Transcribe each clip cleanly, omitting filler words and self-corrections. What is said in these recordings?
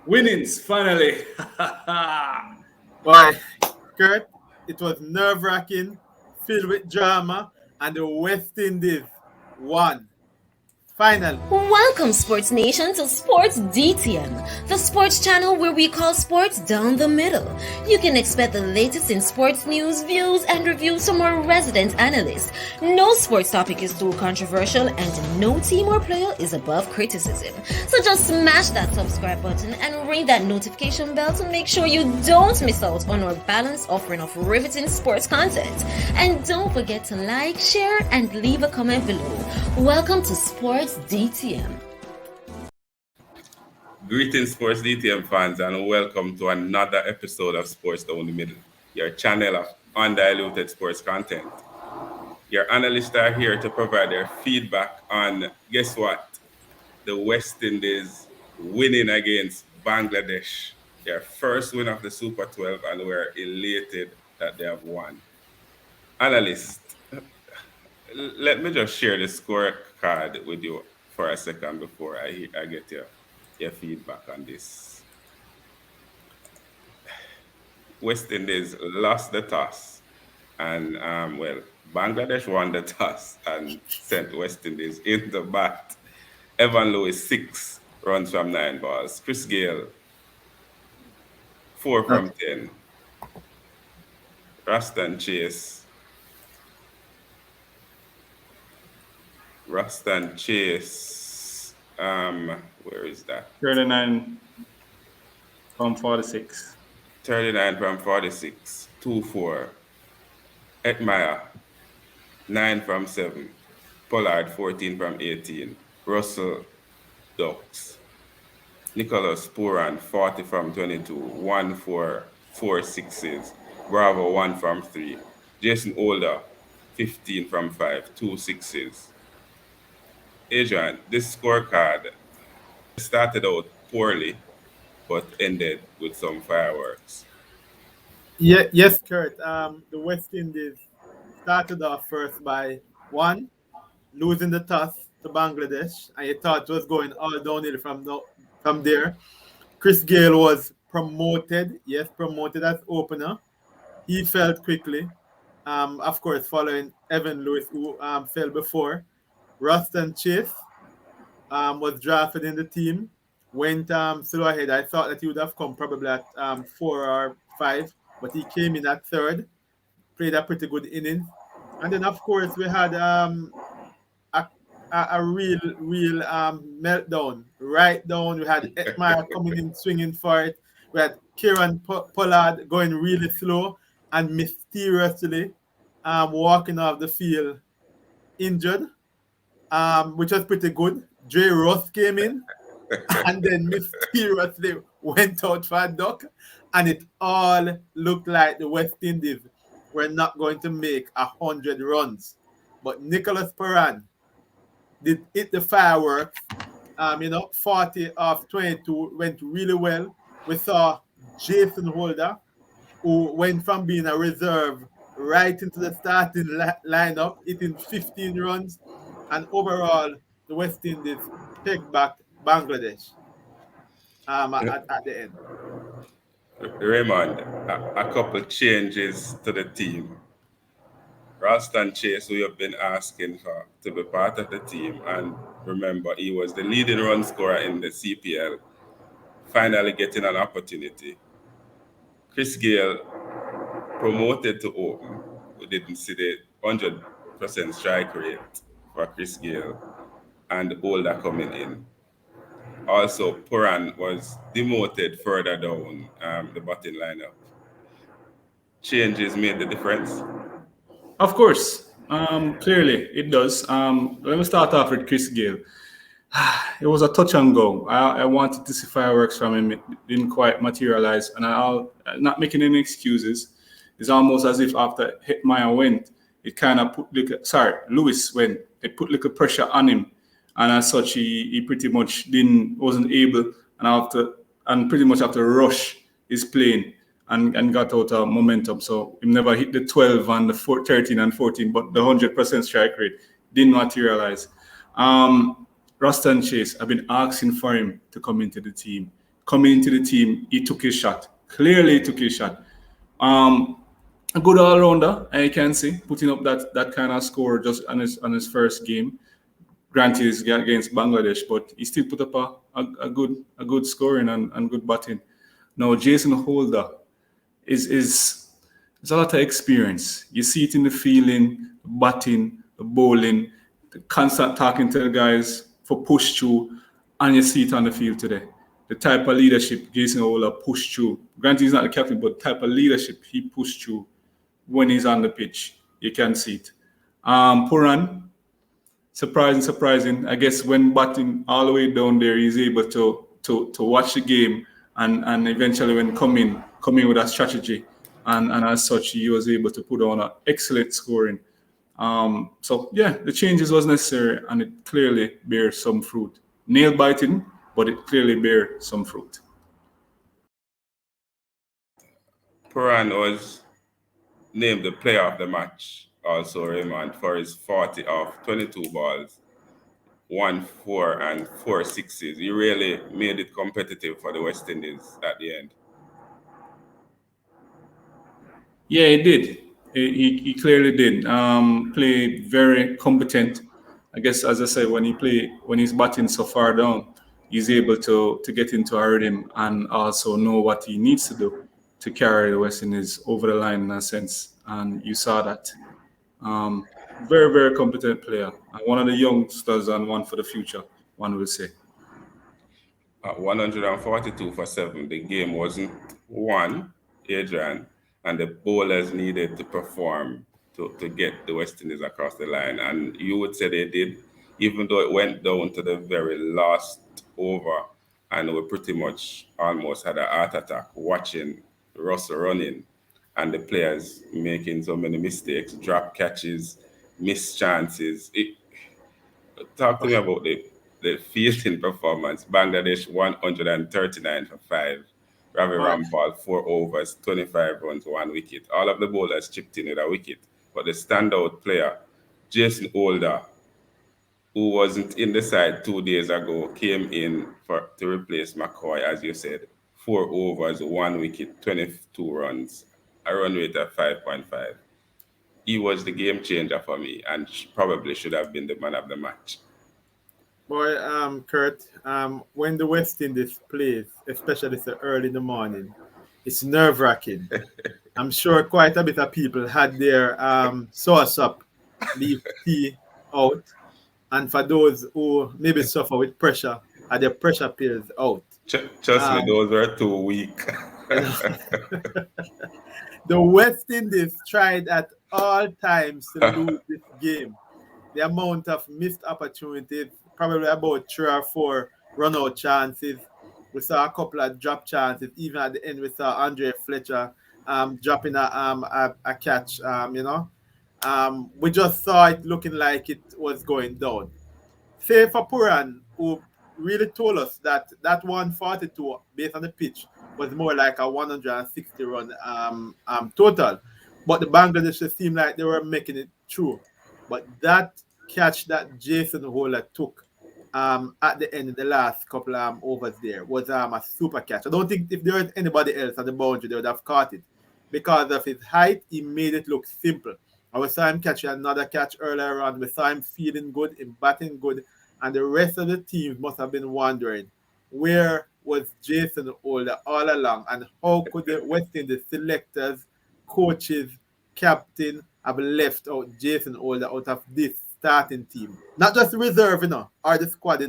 Winnings, finally. Boy, Kurt, it was nerve-wracking, filled with drama, and the West Indies won. Finally. Welcome, Sports Nation, to Sports DTM, the sports channel where we call sports down the middle. You can expect the latest in sports news, views, and reviews from our resident analysts. No sports topic is too controversial, and no team or player is above criticism. So just smash that subscribe button and ring that notification bell to make sure you don't miss out on our balanced offering of riveting sports content. And don't forget to like, share, and leave a comment below. Welcome to Sports DTM. Greetings, Sports DTM fans, and welcome to another episode of Sports Down the Middle, your channel of undiluted sports content. Your analysts are here to provide their feedback on, guess what? The West Indies winning against Bangladesh, their first win of the Super 12, and we're elated that they have won. Analysts, let me just share the scorecard with you for a second before I get your feedback on this. West Indies lost the toss, and Bangladesh won the toss and sent West Indies in the bat. Evan Lewis 6 runs from 9 balls. Chris Gayle 4 from 10. Ruston Chase. Where is that? 39 from 46. 39 from 46. 2-4. Etmire 9 from 7. Pollard 14 from 18. Russell Ducks. Nicholas Pooran 40 from 22. 1-4. 4 sixes. Bravo 1 from 3. Jason Older 15 from 5. 2 sixes. Adrian, this scorecard started out poorly, but ended with some fireworks. Yeah, yes, Kurt. The West Indies started off first by 1, losing the toss to Bangladesh, and you thought it was going all downhill from there. Chris Gayle was promoted as opener. He fell quickly, of course, following Evan Lewis, who fell before. Ruston Chase was drafted in the team, went slow ahead. I thought that he would have come probably at 4 or 5, but he came in at 3rd, played a pretty good inning. And then, of course, we had a real meltdown. Right down, we had Etmire coming in, swinging for it. We had Kieran Pollard going really slow and mysteriously walking off the field injured. Which was pretty good. Dre Ross came in and then mysteriously went out for a duck, and it all looked like the West Indies were not going to make 100 runs. But Nicholas Pooran did hit the fireworks. 40 of 22 went really well. We saw Jason Holder, who went from being a reserve right into the starting lineup, hitting 15 runs. And overall, the West Indies take back Bangladesh at the end. Raymond, a couple changes to the team. Ralston Chase, who you've been asking for to be part of the team, and remember, he was the leading run scorer in the CPL, finally getting an opportunity. Chris Gayle promoted to open. We didn't see the 100% strike rate for Chris Gayle, and Older coming in. Also, Pooran was demoted further down the batting lineup. Changes made the difference? Of course, clearly it does. Let me start off with Chris Gayle. It was a touch and go. I wanted to see fireworks from him. It didn't quite materialize, and I'll not making any excuses. It's almost as if after Hetmeyer went, it kind of put Lewis went. It put little pressure on him, and as such, he pretty much wasn't able, and pretty much have to rush his plane and got out of momentum. So he never hit the 12 and the 13 and 14, but the 100% strike rate didn't materialize. Ruston Chase, I've been asking for him to come into the team. Coming into the team, he took his shot. Clearly, he took his shot. A good all-rounder, I can see, putting up that kind of score just on his first game. Granted, it's against Bangladesh, but he still put up a good scoring and good batting. Now, Jason Holder is a lot of experience. You see it in the fielding, the batting, the bowling, the constant talking to the guys for push through, and you see it on the field today. The type of leadership Jason Holder pushed through. Granted, he's not the captain, but the type of leadership he pushed through when he's on the pitch, you can see it. Pooran, surprising. I guess when batting all the way down there, he's able to watch the game and eventually when coming with a strategy and as such he was able to put on an excellent scoring. So yeah, the changes was necessary and it clearly bears some fruit. Nail biting, but it clearly bears some fruit. Pooran was named the player of the match also, Raymond, for his 40 off 22 balls, 1 4 and 4 sixes. He really made it competitive for the West Indies at the end. Yeah, he did. He clearly did. Played very competent. I guess, as I said, when he's batting so far down, he's able to get into a rhythm and also know what he needs to do to carry the West Indies over the line in a sense. And you saw that. Very, very competent player. And one of the youngsters and one for the future, one will say. 142 for 7. The game wasn't won, Adrian, and the bowlers needed to perform to get the West Indies across the line. And you would say they did, even though it went down to the very last over and we pretty much almost had a heart attack watching Russell running and the players making so many mistakes, drop catches, missed chances. Talk to me about the fielding performance. Bangladesh 139 for 5. Ravi Rampal 4 overs, 25 runs, 1 wicket. All of the bowlers chipped in with a wicket. But the standout player, Jason Holder, who wasn't in the side 2 days ago, came in to replace McCoy, as you said. 4 overs, 1 wicket, 22 runs, a run rate of 5.5. He was the game changer for me and probably should have been the man of the match. Boy, Kurt, when the West Indies plays, especially so early in the morning, it's nerve-wracking. I'm sure quite a bit of people had their sauce up, leave tea out. And for those who maybe suffer with pressure, had their pressure pills out. Trust me, those were too weak. The West Indies tried at all times to lose this game. The amount of missed opportunities, probably about 3 or 4 run-out chances. We saw a couple of drop chances. Even at the end, we saw Andre Fletcher dropping a catch, we just saw it looking like it was going down. Say for Pooran, who really told us that 142 based on the pitch was more like a 160 run total. But the Bangladesh seemed like they were making it through. But that catch that Jason Holder took at the end of the last couple of overs there was a super catch. I don't think if there was anybody else at the boundary, they would have caught it. Because of his height, he made it look simple. I saw him catch another catch earlier on. We saw him feeling good, him batting good, and the rest of the team must have been wondering where was Jason Holder all along, and how could the West Indies selectors, coaches, captain have left out Jason Holder out of this starting team? Not just the reserve, or the squad,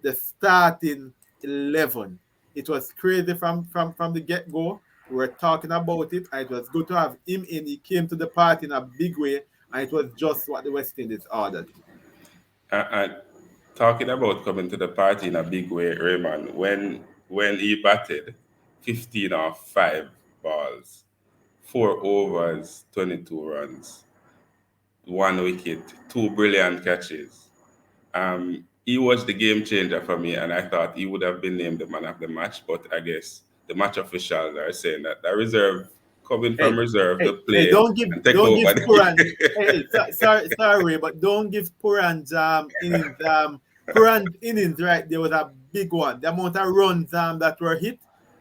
the starting 11. It was crazy from the get-go. We were talking about it, and it was good to have him in. He came to the party in a big way, and it was just what the West Indies ordered. And talking about coming to the party in a big way, Raymond, when he batted 15 off 5 balls, 4 overs, 22 runs, 1 wicket, 2 brilliant catches. He was the game changer for me, and I thought he would have been named the man of the match, but I guess the match officials are saying that the reserve coming from reserve to play don't give Pooran. Sorry, but don't give Pooran's innings Pooran innings, right? There was a big one. The amount of runs that were hit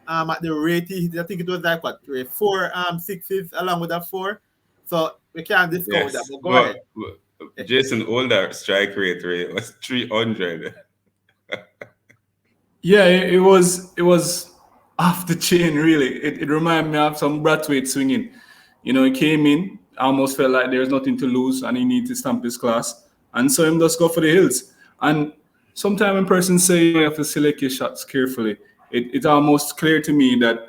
at the rate he hit, I think it was like what, four sixes along with that four. So we can't discount that. Yes, But go ahead. Jason older strike rate was 300. Yeah, it was off the chain really. It reminded me of some Brathwaite swinging. He came in, almost felt like there's nothing to lose and he needed to stamp his class. And so him just go for the hills. And sometimes when person say you have to select your shots carefully, it's almost clear to me that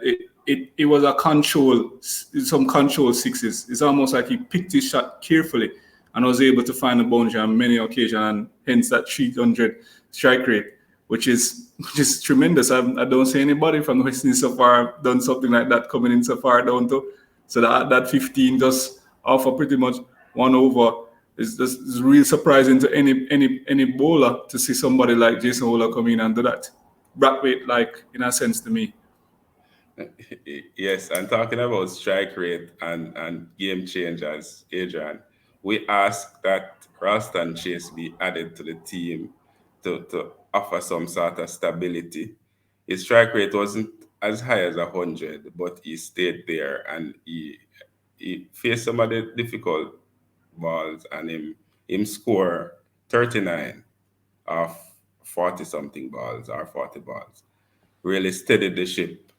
it was a some control sixes. It's almost like he picked his shot carefully and was able to find a boundary on many occasions, and hence that 300 strike rate, which is tremendous. I don't see anybody from the West Indies so far done something like that coming in so far down to. So that 15 just offer pretty much one over. It's really surprising to any bowler to see somebody like Jason Holder come in and do that. Brathwaite, like, in a sense to me. Yes, and talking about strike rate and game changers, Adrian, we ask that Ralston Chase be added to the team to offer some sort of stability. His strike rate wasn't as high as 100, but he stayed there and he faced some of the difficult balls, and him score 39 of 40 something balls or 40 balls. Really steadied the ship.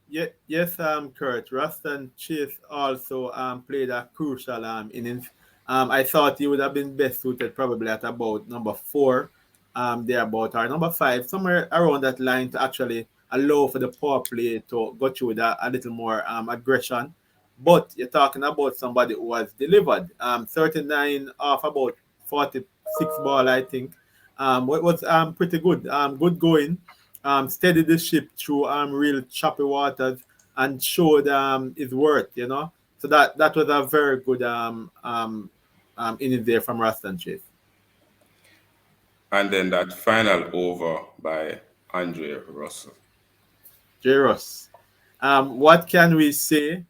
Yeah, yes, Kurt. Ruston Chase also played a crucial innings. I thought he would have been best suited probably at about number 4, thereabout, or number 5, somewhere around that line to actually allow for the power play to go through that a little more aggression. But you're talking about somebody who was delivered 39 off about 46 ball, I think. What was pretty good, good going. Steadied the ship through real choppy waters and showed his worth. So that was a very good innings there from Ruston Chase. And then that final over by Andre Russell. J. Ross. What can we say?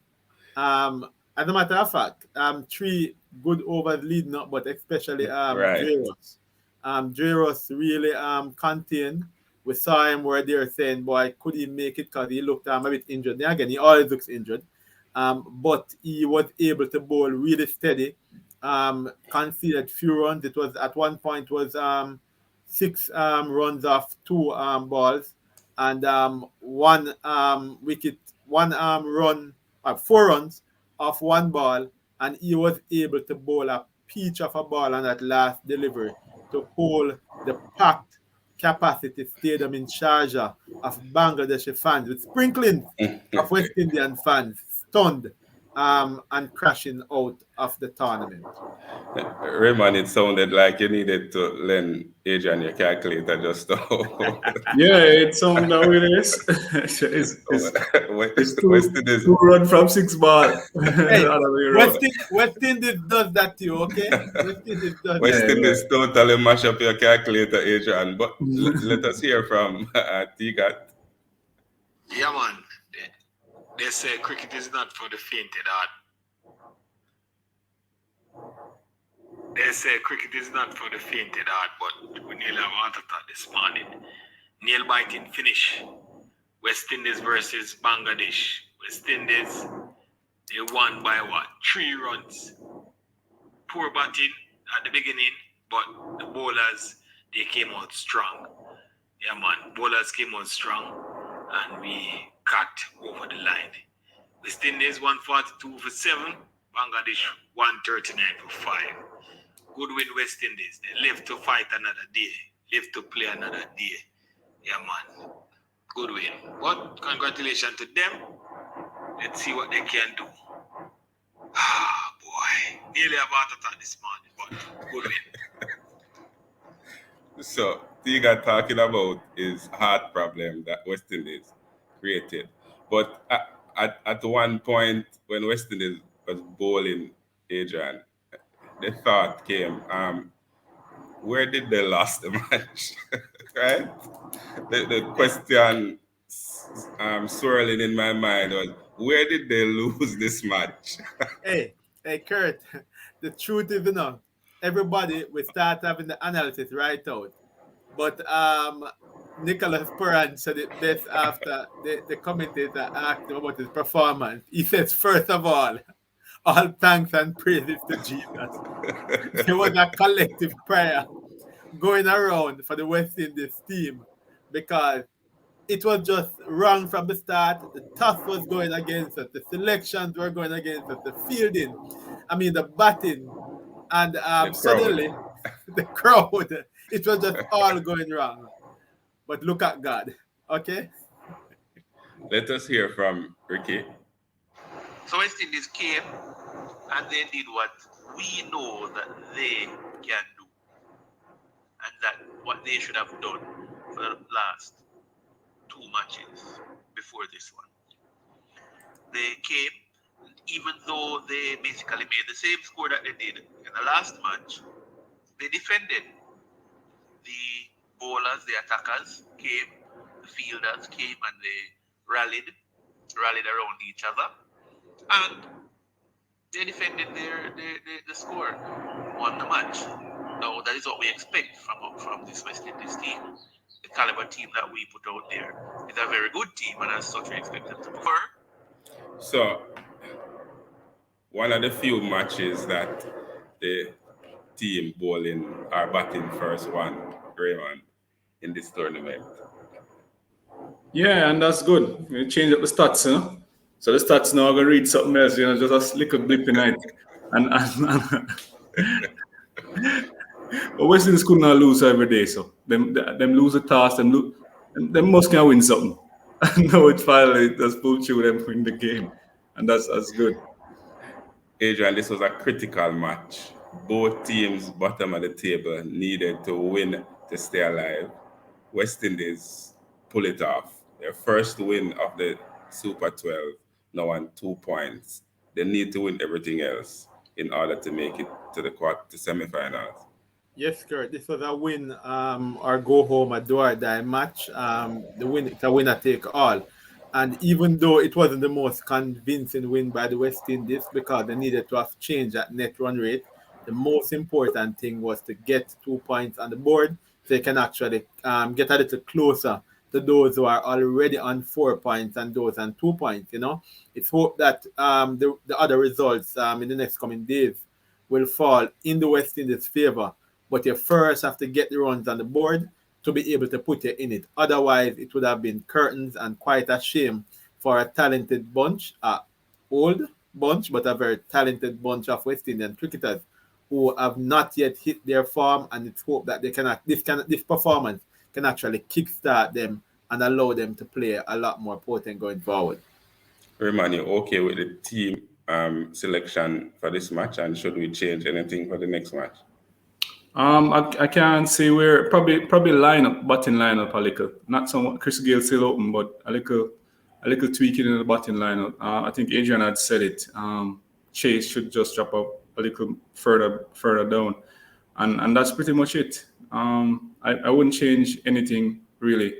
As a matter of fact, 3 good overs leading up, but especially Right. J. Ross. J. Ross really contained. We saw him where they were saying, boy, could he make it because he looked a bit injured. Then again, he always looks injured. But he was able to bowl really steady. Conceded few runs. It was at one point was 6 runs off 2 balls and 1 wicket, 1 run, 4 runs off 1 ball, and he was able to bowl a peach of a ball on that last delivery to hold the packed capacity stadium in Sharjah of Bangladeshi fans with sprinkling of West Indian fans stunned and crashing out of the tournament. Raymond, it sounded like you needed to lend Adrian your calculator just now. Yeah, it sounds how it is. It's two run from 6 ball. Hey, West Indies does that to you, okay? West Indies totally mash up your calculator, Adrian. But let us hear from T-Gat. Yeah, man. They say cricket is not for the faint-hearted. They say cricket is not for the faint-hearted, but we nearly have a heart attack this morning. Nail-biting finish. West Indies versus Bangladesh. West Indies, they won by what? 3 runs. Poor batting at the beginning, but the bowlers, they came out strong. Yeah, man. Bowlers came out strong, and we cut over the line. West Indies 142 for 7, Bangladesh 139 for 5. Good win, West Indies. They live to fight another day, live to play another day. Yeah, man. Good win. But congratulations to them. Let's see what they can do. Ah, boy. Nearly a heart attack this morning, but good win. So, Tiga talking about his heart problem that West Indies created. But at one point, when West Indies was bowling Adrian, the thought came, where did they lose the match? Right? The question swirling in my mind was, where did they lose this match? Hey, Kurt, the truth is, everybody will start having the analysis right out. But Nicholas Pooran said it best after the commentator asked him about his performance. He says, first of all thanks and praises to Jesus. There was a collective prayer going around for the West Indies team because it was just wrong from the start. The toss was going against us. The selections were going against us. The fielding, the batting. And suddenly, the crowd, it was just all going wrong. But look at God, okay? Let us hear from Ricky. So West Indies came and they did what we know that they can do. And that what they should have done for the last 2 matches before this one. They came, even though they basically made the same score that they did in the last match, they defended. The bowlers, the attackers came, the fielders came and they rallied around each other. And they defended the score, won the match. Now that is what we expect from this West Indies team. The caliber team that we put out there is a very good team, and as such we expect them to perform. So, one of the few matches that the team bowling or batting first won, Raymond, in this tournament. Yeah, and that's good. We change up the stats, you know? So the stats now are going to read something else, just a little blip in it. And but West Indies could not lose every day, so them lose a task, them must can win something. And now it finally does pull through them win the game, and that's good. Adrian, this was a critical match. Both teams, bottom of the table, needed to win to stay alive. West Indies pull it off. Their first win of the Super 12, now on 2 points. They need to win everything else in order to make it to the semifinals. Yes, Kurt. This was a win or go home, a do or die match. It's a winner take all. And even though it wasn't the most convincing win by the West Indies because they needed to have changed that net run rate, the most important thing was to get 2 points on the board so they can actually get a little closer to those who are already on 4 points and those on 2 points. It's hope that the other results in the next coming days will fall in the West Indies' favor. But you first have to get the runs on the board to be able to put you in it. Otherwise, it would have been curtains and quite a shame for a talented bunch, old bunch, but a very talented bunch of West Indian cricketers who have not yet hit their form, and it's hope that this performance can actually kickstart them and allow them to play a lot more potent going forward. Raymond, you okay with the team selection for this match, and should we change anything for the next match? I can't say we're probably batting lineup a little. Not so much Chris Gayle still open, but a little tweaking in the batting lineup. I think Adrian had said it. Chase should just drop up a little further down, and that's pretty much it. I wouldn't change anything really,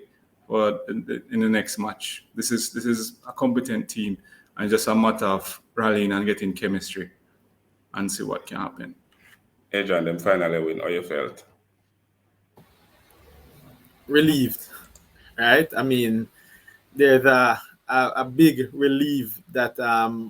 but in the next match, this is a competent team, and just a matter of rallying and getting chemistry, and see what can happen. Adrian, them finally win. How you felt? Relieved, right? There's a big relief that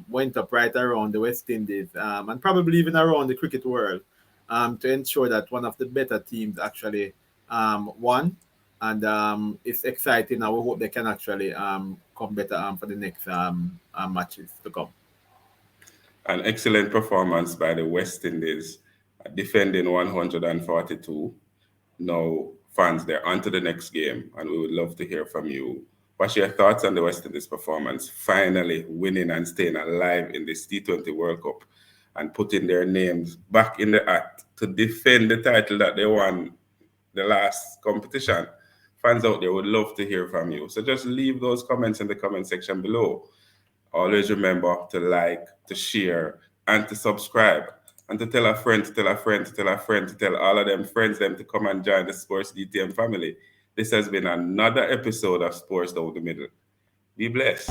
went up right around the West Indies and probably even around the cricket world to ensure that one of the better teams actually won. And it's exciting. I hope they can actually come better for the next matches to come. An excellent performance by the West Indies, defending 142. Now, fans, they're on to the next game, and we would love to hear from you. What's your thoughts on the West Indies performance? Finally winning and staying alive in this T20 World Cup and putting their names back in the act to defend the title that they won the last competition. Fans out there would love to hear from you. So just leave those comments in the comment section below. Always remember to like, to share, and to subscribe. And to tell a friend, to tell a friend, to tell a friend, to tell all of them friends them to come and join the Sports DTM family. This has been another episode of Sports Down the Middle. Be blessed.